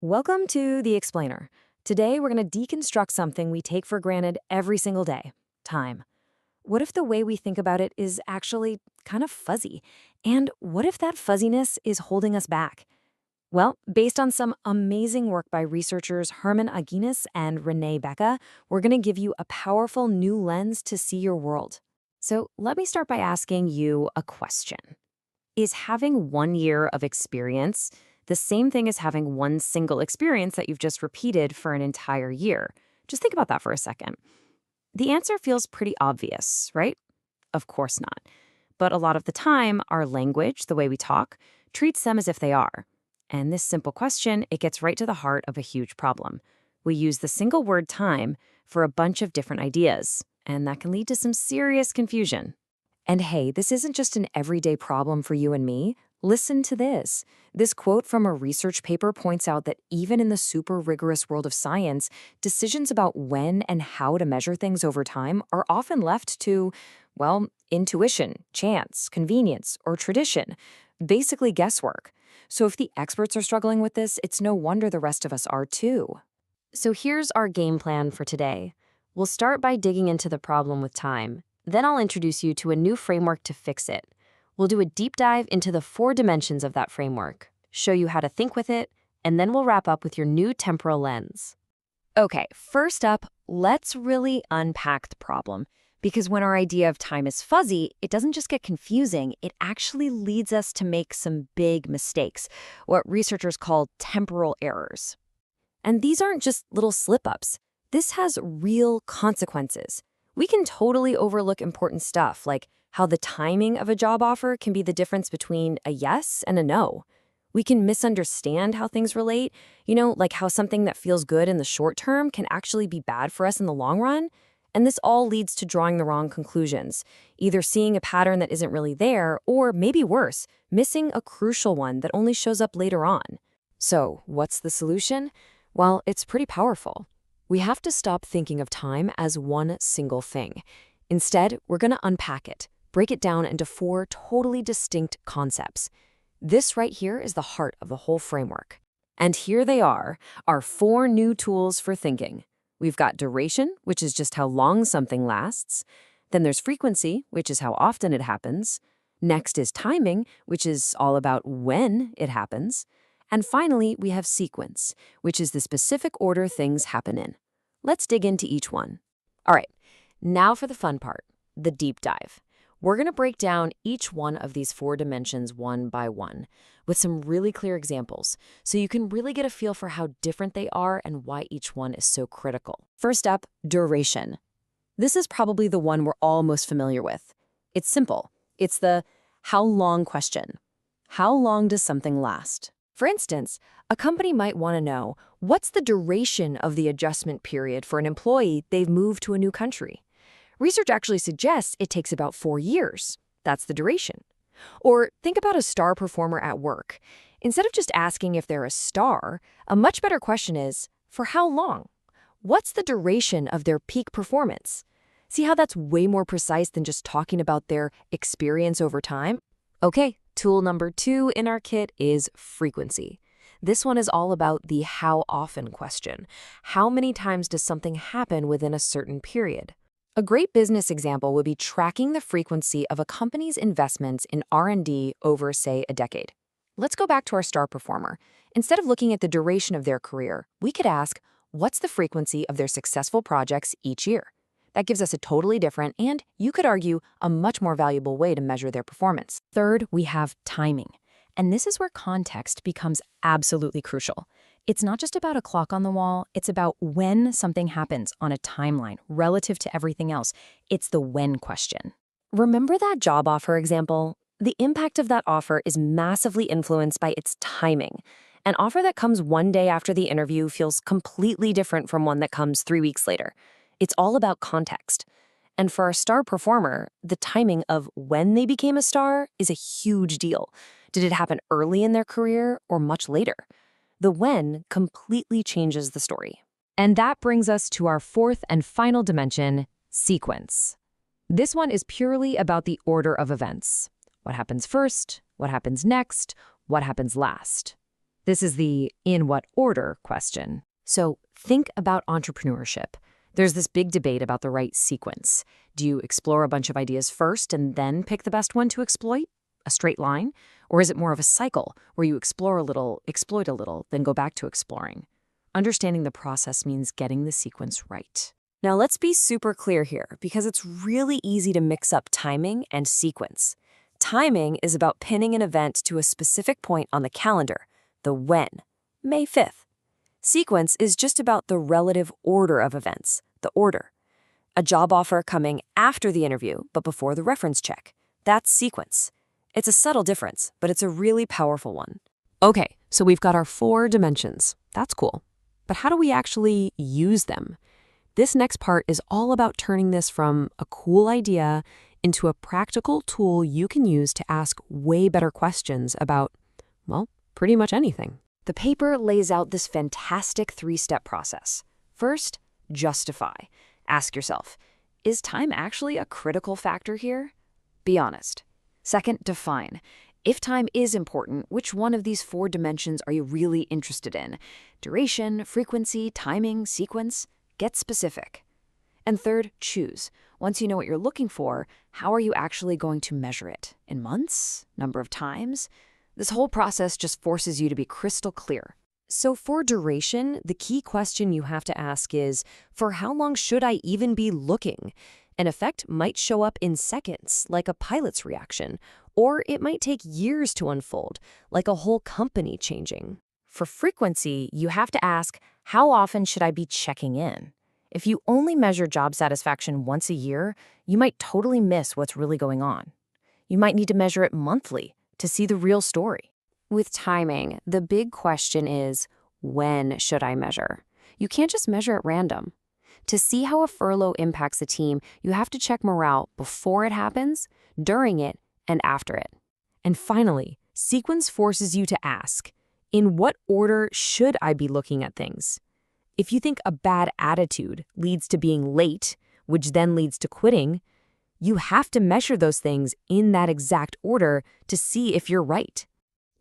Welcome to The Explainer. Today, we're going to deconstruct something we take for granted every single day: time. What if the way we think about it is actually kind of fuzzy? And what if that fuzziness is holding us back? Well, based on some amazing work by researchers Herman Aginis and Renee Becca, we're going to give you a powerful new lens to see your world. So let me start by asking you a question. Is having 1 year of experience the same thing as having one single experience that you've just repeated for an entire year? Just think about that for a second. The answer feels pretty obvious, right? Of course not. But a lot of the time, our language, the way we talk, treats them as if they are. And this simple question, it gets right to the heart of a huge problem. We use the single word time for a bunch of different ideas, and that can lead to some serious confusion. And hey, this isn't just an everyday problem for you and me. Listen to this. This quote from a research paper points out that even in the super rigorous world of science, decisions about when and how to measure things over time are often left to, well, intuition, chance, convenience, or tradition. Basically guesswork. So if the experts are struggling with this, it's no wonder the rest of us are too. So here's our game plan for today. We'll start by digging into the problem with time. Then I'll introduce you to a new framework to fix it. We'll do a deep dive into the 4 dimensions of that framework, show you how to think with it, and then we'll wrap up with your new temporal lens. Okay, first up, let's really unpack the problem. Because when our idea of time is fuzzy, it doesn't just get confusing, it actually leads us to make some big mistakes, what researchers call temporal errors. And these aren't just little slip-ups. This has real consequences. We can totally overlook important stuff, like how the timing of a job offer can be the difference between a yes and a no. We can misunderstand how things relate, like how something that feels good in the short term can actually be bad for us in the long run. And this all leads to drawing the wrong conclusions, either seeing a pattern that isn't really there, or maybe worse, missing a crucial one that only shows up later on. So, what's the solution? Well, it's pretty powerful. We have to stop thinking of time as one single thing. Instead, we're going to unpack it, break it down into 4 totally distinct concepts. This right here is the heart of the whole framework. And here they are, our 4 new tools for thinking. We've got duration, which is just how long something lasts. Then there's frequency, which is how often it happens. Next is timing, which is all about when it happens. And finally, we have sequence, which is the specific order things happen in. Let's dig into each one. All right, now for the fun part, the deep dive. We're going to break down each one of these 4 dimensions one by one, with some really clear examples, so you can really get a feel for how different they are and why each one is so critical. First up, duration. This is probably the one we're all most familiar with. It's simple. It's the how long question. How long does something last? For instance, a company might want to know, what's the duration of the adjustment period for an employee they've moved to a new country? Research actually suggests it takes about 4 years. That's the duration. Or think about a star performer at work. Instead of just asking if they're a star, a much better question is, for how long? What's the duration of their peak performance? See how that's way more precise than just talking about their experience over time? Okay, tool number 2 in our kit is frequency. This one is all about the how often question. How many times does something happen within a certain period? A great business example would be tracking the frequency of a company's investments in R&D over, say, a decade. Let's go back to our star performer. Instead of looking at the duration of their career, we could ask, what's the frequency of their successful projects each year? That gives us a totally different and, you could argue, a much more valuable way to measure their performance. Third, we have timing. And this is where context becomes absolutely crucial. It's not just about a clock on the wall, it's about when something happens on a timeline relative to everything else. It's the when question. Remember that job offer example? The impact of that offer is massively influenced by its timing. An offer that comes one day after the interview feels completely different from one that comes 3 weeks later. It's all about context. And for a star performer, the timing of when they became a star is a huge deal. Did it happen early in their career or much later? The when completely changes the story. And that brings us to our 4th and final dimension, sequence. This one is purely about the order of events. What happens first? What happens next? What happens last? This is the in what order question. So think about entrepreneurship. There's this big debate about the right sequence. Do you explore a bunch of ideas first and then pick the best one to exploit? A straight line? Or is it more of a cycle where you explore a little, exploit a little, then go back to exploring? Understanding the process means getting the sequence right. Now let's be super clear here, because it's really easy to mix up timing and sequence. Timing is about pinning an event to a specific point on the calendar, the when, May 5th. Sequence is just about the relative order of events, the order. A job offer coming after the interview, but before the reference check. That's sequence. It's a subtle difference, but it's a really powerful one. Okay, so we've got our 4 dimensions. That's cool. But how do we actually use them? This next part is all about turning this from a cool idea into a practical tool you can use to ask way better questions about, well, pretty much anything. The paper lays out this fantastic 3-step process. First, justify. Ask yourself, is time actually a critical factor here? Be honest. Second, define. If time is important, which one of these 4 dimensions are you really interested in? Duration, frequency, timing, sequence? Get specific. And third, choose. Once you know what you're looking for, how are you actually going to measure it? In months? Number of times? This whole process just forces you to be crystal clear. So for duration, the key question you have to ask is, for how long should I even be looking? An effect might show up in seconds, like a pilot's reaction, or it might take years to unfold, like a whole company changing. For frequency, you have to ask, how often should I be checking in? If you only measure job satisfaction once a year, you might totally miss what's really going on. You might need to measure it monthly to see the real story. With timing, the big question is, when should I measure? You can't just measure at random. To see how a furlough impacts a team, you have to check morale before it happens, during it, and after it. And finally, sequence forces you to ask, in what order should I be looking at things? If you think a bad attitude leads to being late, which then leads to quitting, you have to measure those things in that exact order to see if you're right.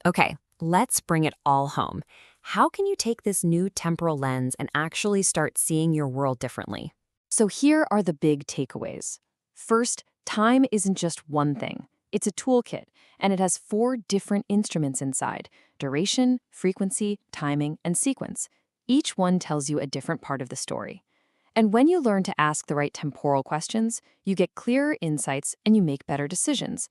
Okay, let's bring it all home. How can you take this new temporal lens and actually start seeing your world differently? So here are the big takeaways. First, time isn't just one thing. It's a toolkit, and it has 4 different instruments inside: duration, frequency, timing, and sequence. Each one tells you a different part of the story. And when you learn to ask the right temporal questions, you get clearer insights and you make better decisions.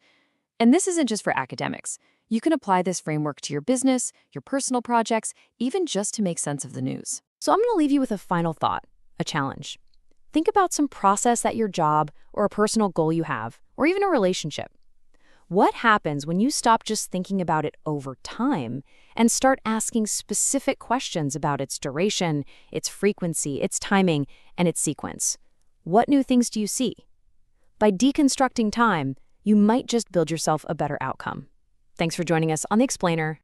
And this isn't just for academics. You can apply this framework to your business, your personal projects, even just to make sense of the news. So I'm going to leave you with a final thought, a challenge. Think about some process at your job or a personal goal you have, or even a relationship. What happens when you stop just thinking about it over time and start asking specific questions about its duration, its frequency, its timing, and its sequence? What new things do you see? By deconstructing time, you might just build yourself a better outcome. Thanks for joining us on The Explainer.